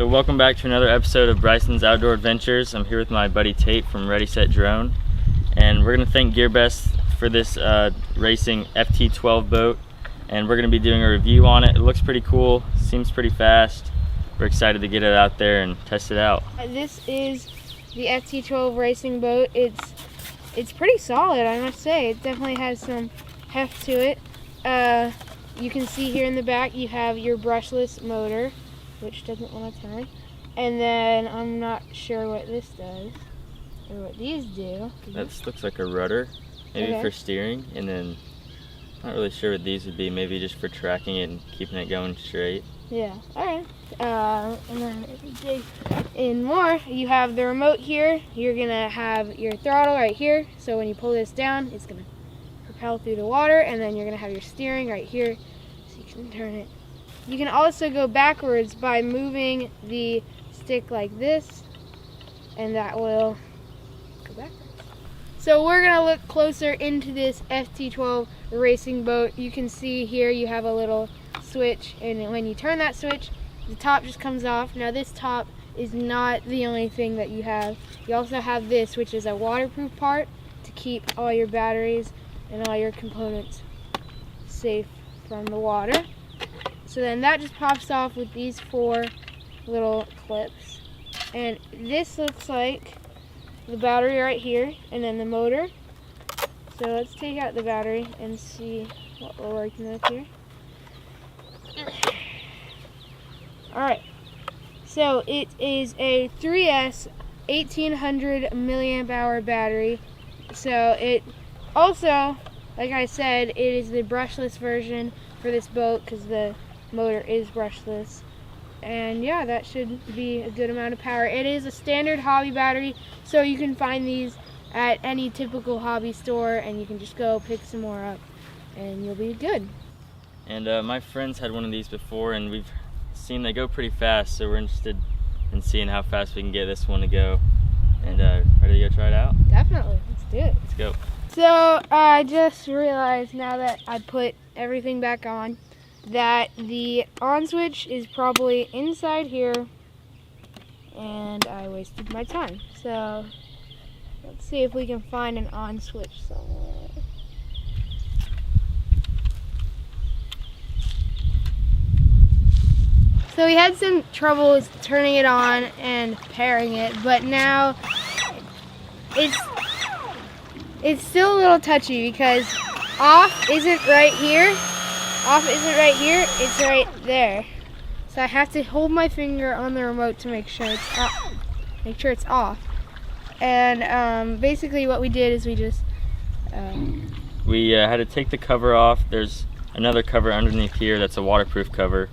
So welcome back to another episode of Bryson's Outdoor Adventures. I'm here with my buddy Tate from Ready Set Drone, and we're going to thank GearBest for this racing FT12 boat, and we're going to be doing a review on it. It looks pretty cool, seems pretty fast. We're excited to get it out there and test it out. This is the FT12 racing boat. It's pretty solid, I must say. It definitely has some heft to it. You can see here in the back you have your brushless motor, which doesn't want to turn. And then I'm not sure what this does, or what these do. That looks like a rudder, maybe for steering, and then not really sure what these would be, maybe just for tracking it and keeping it going straight. Yeah, alright. And then if you dig in more, you have the remote here. You're gonna have your throttle right here, so when you pull this down, it's gonna propel through the water, and then you're gonna have your steering right here, so you can turn it. You can also go backwards by moving the stick like this, and that will go backwards. So we're gonna look closer into this FT12 racing boat. You can see here you have a little switch, and when you turn that switch, the top just comes off. Now this top is not the only thing that you have. You also have this, which is a waterproof part to keep all your batteries and all your components safe from the water. So then that just pops off with these 4 little clips. And this looks like the battery right here, and then the motor. So let's take out the battery and see what we're working with here. Alright, so it is a 3S 1800 milliamp hour battery. So it also, like I said, it is the brushless version for this boat because the motor is brushless. And yeah, that should be a good amount of power. It is a standard hobby battery, so you can find these at any typical hobby store, and you can just go pick some more up and you'll be good. And my friends had one of these before, and we've seen they go pretty fast, so we're interested in seeing how fast we can get this one to go. And ready to go try it out? Definitely, let's do it. Let's go. So I just realized, now that I put everything back on, that the on switch is probably inside here, and I wasted my time. So let's see if we can find an on switch somewhere. So we had some troubles turning it on and pairing it, but now it's still a little touchy because off isn't right here. Off isn't right here, it's right there. So I have to hold my finger on the remote to make sure it's off. And basically what we did is we just we had to take the cover off. There's another cover underneath here that's a waterproof cover.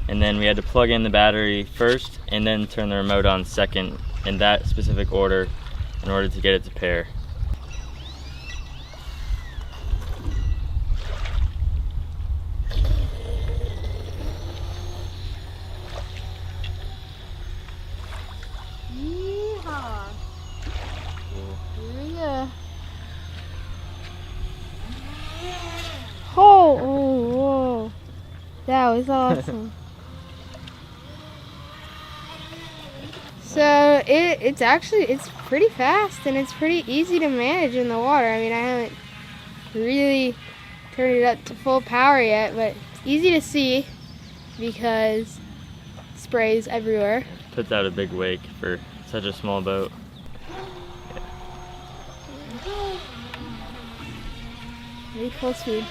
And then we had to plug in the battery first and then turn the remote on second, in that specific order, in order to get it to pair. Yeehaw. Here we go. Oh, whoa. That was awesome. So it's pretty fast, and it's pretty easy to manage in the water. I mean, I haven't really turned it up to full power yet, but it's easy to see because it sprays everywhere. It puts out a big wake for such a small boat. Maybe full speed.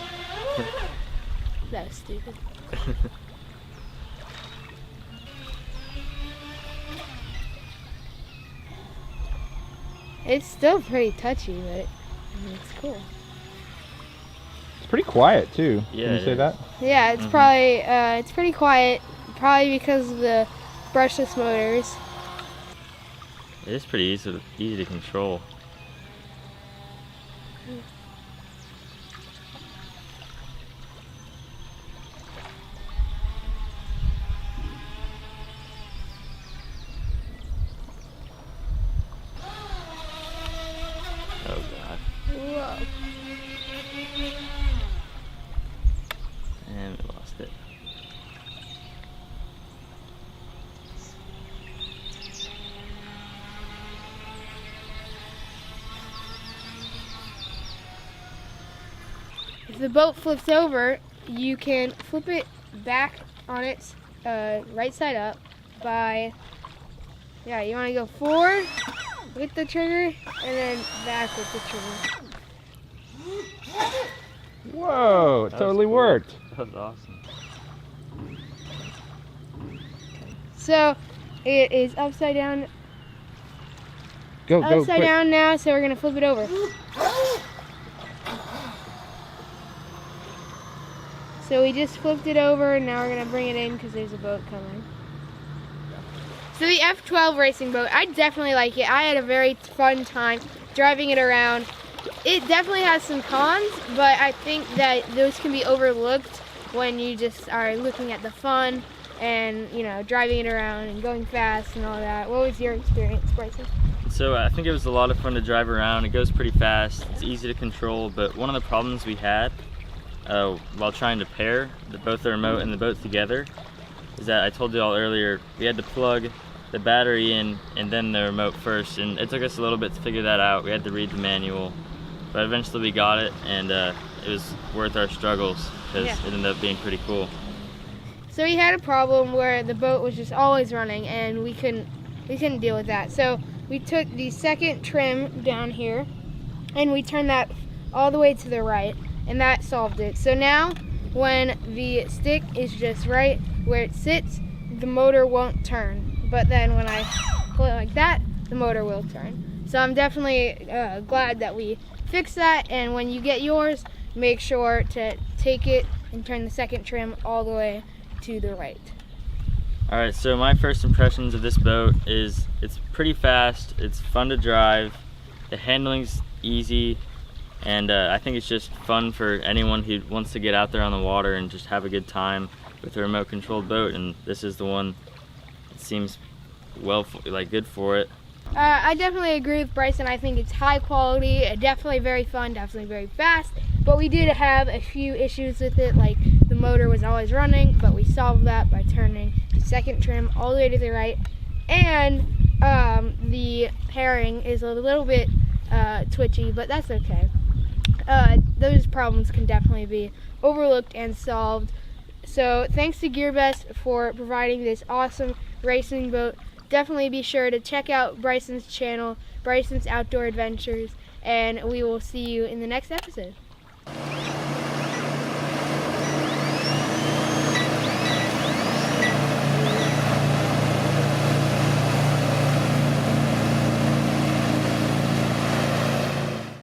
That was stupid. It's still pretty touchy, but it's cool. It's pretty quiet too. Yeah, Can you say that? Yeah, it's probably it's pretty quiet, probably because of the brushless motors. It is pretty easy to control. Oh God. Whoa. And we lost it. if the boat flips over, you can flip it back on its right side up by, you want to go forward with the trigger and then back with the trigger. Whoa, it totally worked. That was awesome. So it is upside down. Go, Upside quick. down now, so we're gonna flip it over. So we just flipped it over, and now we're gonna bring it in because there's a boat coming. So the F12 racing boat, I definitely like it. I had a very fun time driving it around. It definitely has some cons, but I think that those can be overlooked when you just are looking at the fun and, you know, driving it around and going fast and all that. What was your experience, Bryson? So I think it was a lot of fun to drive around. It goes pretty fast, it's easy to control, but one of the problems we had while trying to pair both the remote and the boat together is that I told you all earlier, we had to plug the battery in and then the remote first, and it took us a little bit to figure that out. We had to read the manual, but eventually we got it, and it was worth our struggles because it ended up being pretty cool. So we had a problem where the boat was just always running, and we couldn't deal with that. So we took the second trim down here, and we turned that all the way to the right, and that solved it. So now, when the stick is just right where it sits, the motor won't turn. But then when I pull it like that, the motor will turn. So I'm definitely glad that we fixed that, and when you get yours, make sure to take it and turn the second trim all the way to the right. All right, so my first impressions of this boat is it's pretty fast, it's fun to drive, the handling's easy, and I think it's just fun for anyone who wants to get out there on the water and just have a good time with a remote controlled boat, and this is the one that seems good for it. I definitely agree with Bryson. I think it's high quality, definitely very fun, definitely very fast, but we did have a few issues with it, like the motor was always running, but we solved that by turning the second trim all the way to the right, and the pairing is a little bit twitchy, but that's okay. Those problems can definitely be overlooked and solved. So thanks to GearBest for providing this awesome racing boat. Definitely be sure to check out Bryson's channel, Bryson's Outdoor Adventures, and we will see you in the next episode.